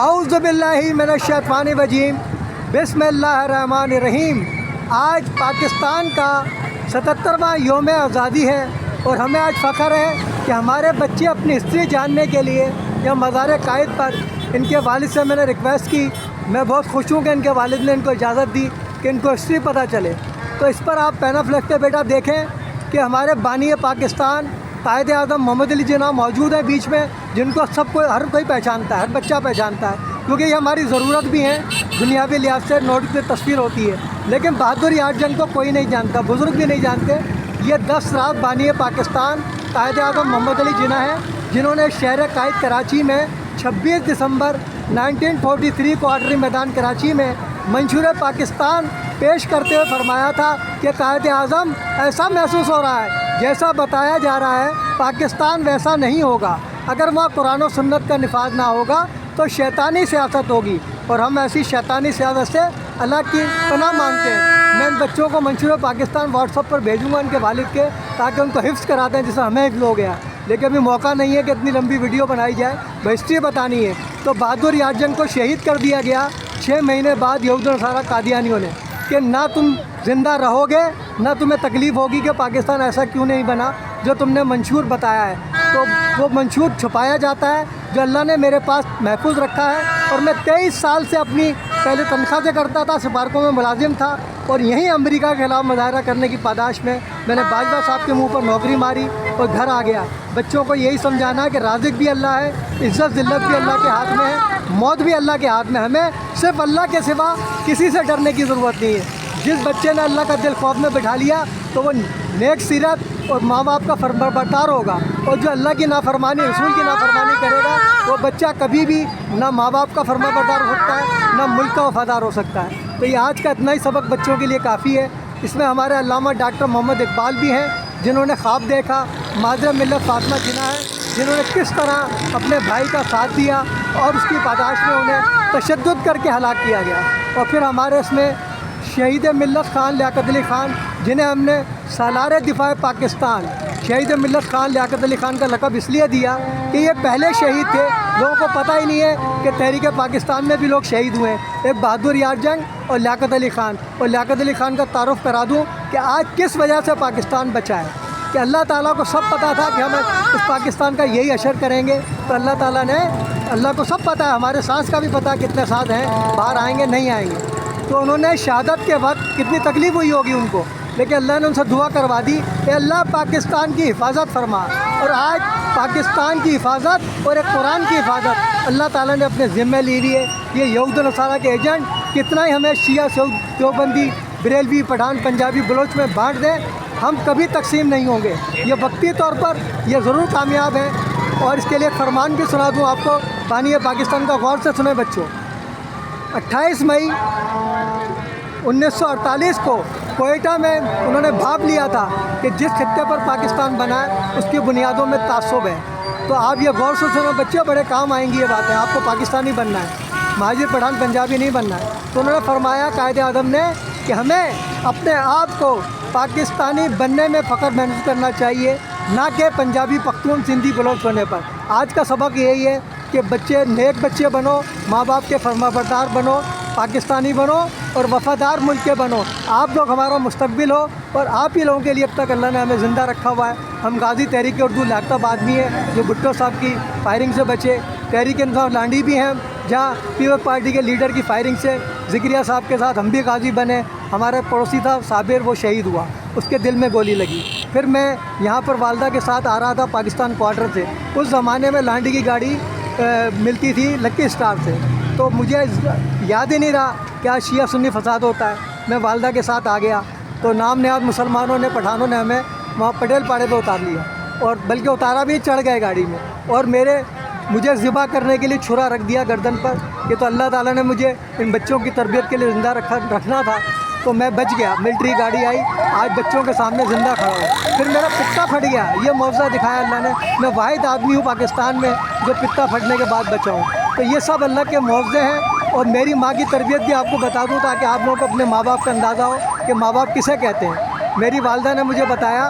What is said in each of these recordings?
اعوذ باللہ من الشیطان الرجیم، بسم اللہ الرحمن الرحیم۔ آج پاکستان کا 77واں یوم آزادی ہے اور ہمیں آج فخر ہے کہ ہمارے بچے اپنی ہسٹری جاننے کے لیے یا مزار قائد پر ان کے والد سے میں نے ریکویسٹ کی۔ میں بہت خوش ہوں کہ ان کے والد نے ان کو اجازت دی کہ ان کو ہسٹری پتہ چلے۔ تو اس پر آپ پین آف لکھ کے بیٹا دیکھیں کہ ہمارے بانی پاکستان قائد اعظم محمد علی جناح موجود ہیں بیچ میں، جن کو ہر کوئی پہچانتا ہے، ہر بچہ پہچانتا ہے، کیونکہ یہ ہماری ضرورت بھی ہے۔ دنیاوی لحاظ سے نوٹ کی تصویر ہوتی ہے، لیکن بہادر یار جنگ کو کوئی نہیں جانتا، بزرگ بھی نہیں جانتے۔ یہ 10 رات بانی پاکستان قائد اعظم محمد علی جناح ہیں، جنہوں نے شہر قائد کراچی میں 26 دسمبر 1943 کو آرٹری میدان کراچی میں منشور پاکستان پیش کرتے ہوئے فرمایا تھا کہ قائد اعظم ایسا محسوس ہو رہا ہے جیسا بتایا جا رہا ہے، پاکستان ویسا نہیں ہوگا۔ اگر وہاں قرآن و سنت کا نفاذ نہ ہوگا تو شیطانی سیاست ہوگی، اور ہم ایسی شیطانی سیاست سے اللہ کی پناہ مانگتے ہیں۔ میں ان بچوں کو منشور پاکستان واٹس ایپ پر بھیجوں گا ان کے والد کے، تاکہ ان کو حفظ کرا دیں جیسے ہمیں حفظ ہو گیا، لیکن ابھی موقع نہیں ہے کہ اتنی لمبی ویڈیو بنائی جائے، ہسٹری بتانی ہے۔ تو بہادر یار جنگ کو شہید کر دیا گیا 6 مہینے بعد یہود و نصارہ قادیانیوں نے، کہ نہ تم زندہ رہو گے نہ تمہیں تکلیف ہوگی کہ پاکستان ایسا کیوں نہیں بنا جو تم نے منشور بتایا ہے۔ تو وہ منشور چھپایا جاتا ہے جو اللہ نے میرے پاس محفوظ رکھا ہے، اور میں 23 سال سے اپنی پہلے تنخواہ سے کرتا تھا، سفارتوں میں ملازم تھا، اور یہیں امریکہ کے خلاف مظاہرہ کرنے کی پاداش میں نے باجوہ صاحب کے منہ پر نوکری ماری اور گھر آ گیا۔ بچوں کو یہی سمجھانا ہے کہ رازق بھی اللہ ہے، عزت ذلت بھی اللہ کے ہاتھ میں ہے، موت بھی اللہ کے ہاتھ میں۔ ہمیں صرف اللہ کے سوا کسی سے ڈرنے کی ضرورت نہیں ہے۔ جس بچے نے اللہ کا دل خوف میں بٹھا لیا تو وہ نیک سیرت اور ماں باپ کا فرمانبردار ہوگا، اور جو اللہ کی نافرمانی، رسول کی نافرمانی کرے گا وہ بچہ کبھی بھی نہ ماں باپ کا فرمانبردار ہو سکتا ہے نہ ملک کا وفادار ہو سکتا ہے۔ تو یہ آج کا اتنا ہی سبق بچوں کے لیے کافی ہے۔ اس میں ہمارے علامہ ڈاکٹر محمد اقبال بھی ہیں، جنہوں نے خواب دیکھا، مادر ملت فاطمہ جناح ہے، جنہوں نے کس طرح اپنے بھائی کا ساتھ دیا اور اس کی پاداش میں انہیں تشدد کر کے ہلاک کیا گیا۔ اور پھر ہمارے اس میں شہید ملت خان لیاقت علی خان، جنہیں ہم نے سالار دفاع پاکستان شہید ملت خان لیاقت علی خان کا لقب اس لیے دیا کہ یہ پہلے شہید تھے، لوگوں کو پتہ ہی نہیں ہے کہ تحریک پاکستان میں بھی لوگ شہید ہوئے ہیں، ایک بہادر یار جنگ اور لیاقت علی خان۔ اور لیاقت علی خان کا تعارف کرا دوں کہ آج کس وجہ سے پاکستان بچا ہے، کہ اللہ تعالیٰ کو سب پتہ تھا کہ ہم اس پاکستان کا یہی اشر کریں گے، تو اللہ کو سب پتہ ہے، ہمارے سانس کا بھی پتہ ہے کتنے سانس ہیں، باہر آئیں گے نہیں آئیں گے۔ تو انہوں نے شہادت کے وقت کتنی تکلیف ہوئی ہوگی ان کو، لیکن اللہ نے ان سے دعا کروا دی کہ اللہ پاکستان کی حفاظت فرما، اور آج پاکستان کی حفاظت اور ایک قرآن کی حفاظت اللہ تعالیٰ نے اپنے ذمہ لی ہوئی ہے۔ یہ یہود و نصارہ کے ایجنٹ کتنا ہی ہمیں شیعہ دیوبندی بریلوی پٹھان پنجابی بلوچ میں بانٹ دیں، ہم کبھی تقسیم نہیں ہوں گے۔ یہ وقتی طور پر یہ ضرور کامیاب ہے، اور اس کے لیے فرمان بھی سنا دوں آپ کو، بانی پاکستان کا غور سے سنیں بچوں۔ 28 مئی 1948 کو کوئٹہ میں انہوں نے بھاپ لیا تھا کہ جس خطے پر پاکستان بنا ہے اس کی بنیادوں میں تعصب ہے۔ تو آپ یہ غور سے سنیں بچے، بڑے کام آئیں گی یہ باتیں، آپ کو پاکستانی بننا ہے، مہاجر پٹھان پنجابی نہیں بننا ہے۔ تو انہوں نے فرمایا قائد اعظم نے کہ ہمیں اپنے آپ کو پاکستانی بننے میں فخر محسوس کرنا چاہیے، نہ کہ پنجابی پختون سندھی بلوچ ہونے پر۔ آج کا سبق یہی ہے کہ بچے نیک بچے بنو، ماں باپ کے فرمانبردار بنو، پاکستانی بنو اور وفادار ملک کے بنو۔ آپ لوگ ہمارا مستقبل ہو، اور آپ ہی لوگوں کے لیے اب تک اللہ نے ہمیں زندہ رکھا ہوا ہے۔ ہم غازی تحریک اردو لیاقت آدمی ہیں جو بھٹو صاحب کی فائرنگ سے بچے، تحریک انصاف لانڈی بھی ہیں جہاں پیپلز پارٹی کے لیڈر کی فائرنگ سے ذکریہ صاحب کے ساتھ ہم بھی غازی بنے۔ ہمارے پڑوسی تھا صابر، وہ شہید ہوا، اس کے دل میں گولی لگی۔ پھر میں یہاں پر والدہ کے ساتھ آ رہا تھا پاکستان کوارٹر سے، اس زمانے میں لانڈی کی گاڑی ملتی تھی لکی اسٹار سے، تو مجھے یاد ہی نہیں رہا کیا شیعہ سنی فساد ہوتا ہے۔ میں والدہ کے ساتھ آ گیا تو نام نہاد مسلمانوں نے، پٹھانوں نے ہمیں وہاں پٹیل پاڑے پہ اتار لیا، اور بلکہ اتارا بھی، چڑھ گئے گاڑی میں، اور مجھے ذبح کرنے کے لیے چھرا رکھ دیا گردن پر۔ یہ تو اللہ تعالیٰ نے مجھے ان بچوں کی تربیت کے لیے زندہ رکھنا تھا، تو میں بچ گیا۔ ملٹری گاڑی آئی، آج بچوں کے سامنے زندہ کھڑا ہوں۔ پھر میرا پتا پھٹ گیا، یہ معجزہ دکھایا اللہ نے۔ میں واحد آدمی ہوں پاکستان میں جو پتا پھٹنے کے بعد بچا ہوں۔ تو یہ سب اللہ کے معجزے ہیں، اور میری ماں کی تربیت بھی آپ کو بتا دوں تاکہ آپ لوگوں کو اپنے ماں باپ کا اندازہ ہو کہ ماں باپ کسے کہتے ہیں۔ میری والدہ نے مجھے بتایا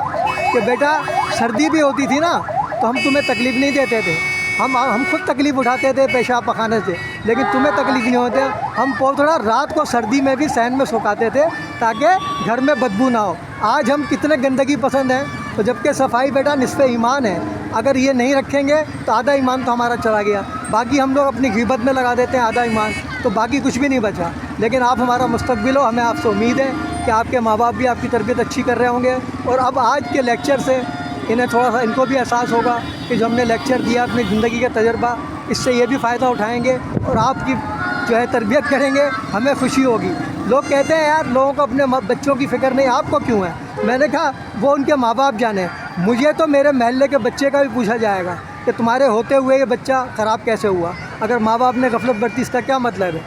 کہ بیٹا سردی بھی ہوتی تھی نا تو ہم تمہیں تکلیف نہیں دیتے تھے، ہم خود تکلیف اٹھاتے تھے پیشاب پخانے سے، لیکن تمہیں تکلیف نہیں ہوتے. ہم پوتڑا رات کو سردی میں بھی سین میں سکھاتے تھے تاکہ گھر میں بدبو نہ ہو. آج ہم کتنے گندگی پسند ہیں، تو جبکہ صفائی بیٹا نصف ایمان ہے. اگر یہ نہیں رکھیں گے تو آدھا ایمان تو ہمارا چلا گیا. باقی ہم لوگ اپنی غیبت میں لگا دیتے ہیں آدھا ایمان، تو باقی کچھ بھی نہیں بچا. لیکن آپ ہمارا مستقبل ہو، ہمیں آپ سے امید ہے کہ آپ کے ماں باپ بھی آپ کی تربیت اچھی کر رہے ہوں گے. اور اب آج کے لیکچر سے انہیں تھوڑا سا ان کو بھی احساس ہوگا کہ جو ہم نے لیکچر دیا اپنی زندگی کا تجربہ، اس سے یہ بھی فائدہ اٹھائیں گے اور آپ کی جو ہے تربیت کریں گے. ہمیں خوشی ہوگی. لوگ کہتے ہیں یار لوگوں کو اپنے بچوں کی فکر نہیں، آپ کو کیوں ہے؟ میں نے کہا وہ ان کے ماں باپ جانے. مجھے تو میرے محلے کے بچے کا بھی پوچھا جائے گا کہ تمہارے ہوتے ہوئے یہ بچہ خراب کیسے ہوا. اگر ماں باپ نے غفلت برتی اس کا کیا مطلب ہے؟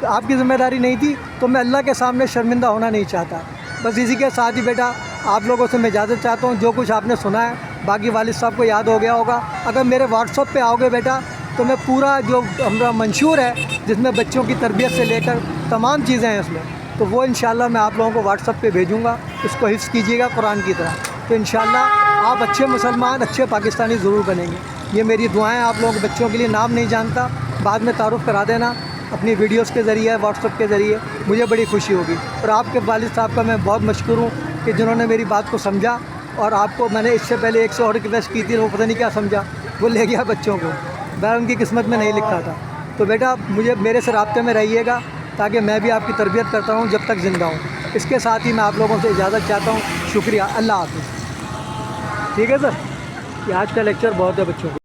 آپ کی ذمہ داری نہیں تھی تو میں اللہ کے سامنے شرمندہ ہونا نہیں چاہتا. بس اسی کے ساتھ ہی بیٹا آپ لوگوں سے میں اجازت چاہتا ہوں. جو کچھ آپ نے سنا ہے باقی والد صاحب کو یاد ہو گیا ہوگا. اگر میرے واٹس ایپ پہ آؤ گے بیٹا تو میں پورا جو ہمارا منشور ہے جس میں بچوں کی تربیت سے لے کر تمام چیزیں ہیں اس میں، تو وہ انشاءاللہ میں آپ لوگوں کو واٹس ایپ پہ بھیجوں گا. اس کو حفظ کیجیے گا قرآن کی طرح، تو انشاءاللہ آپ اچھے مسلمان، اچھے پاکستانی ضرور بنیں گے. یہ میری دعائیں آپ لوگوں کے بچوں کے لیے. نام نہیں جانتا، بعد میں تعارف کرا دینا اپنی ویڈیوز کے ذریعے، واٹس ایپ کے ذریعے. مجھے بڑی خوشی ہوگی. اور آپ کے والد صاحب کا میں بہت مشکور ہوں کہ جنہوں نے میری بات کو سمجھا. اور آپ کو میں نے اس سے پہلے 100 اور ریکویسٹ کی تھی، وہ پتہ نہیں کیا سمجھا، وہ لے گیا بچوں کو. میں ان کی قسمت میں نہیں لکھا تھا. تو بیٹا میرے سے رابطے میں رہیے گا تاکہ میں بھی آپ کی تربیت کرتا ہوں جب تک زندہ ہوں. اس کے ساتھ ہی میں آپ لوگوں سے اجازت چاہتا ہوں. شکریہ. اللہ حافظ. ٹھیک ہے سر، یہ آج کا لیکچر بہت ہے بچوں کو.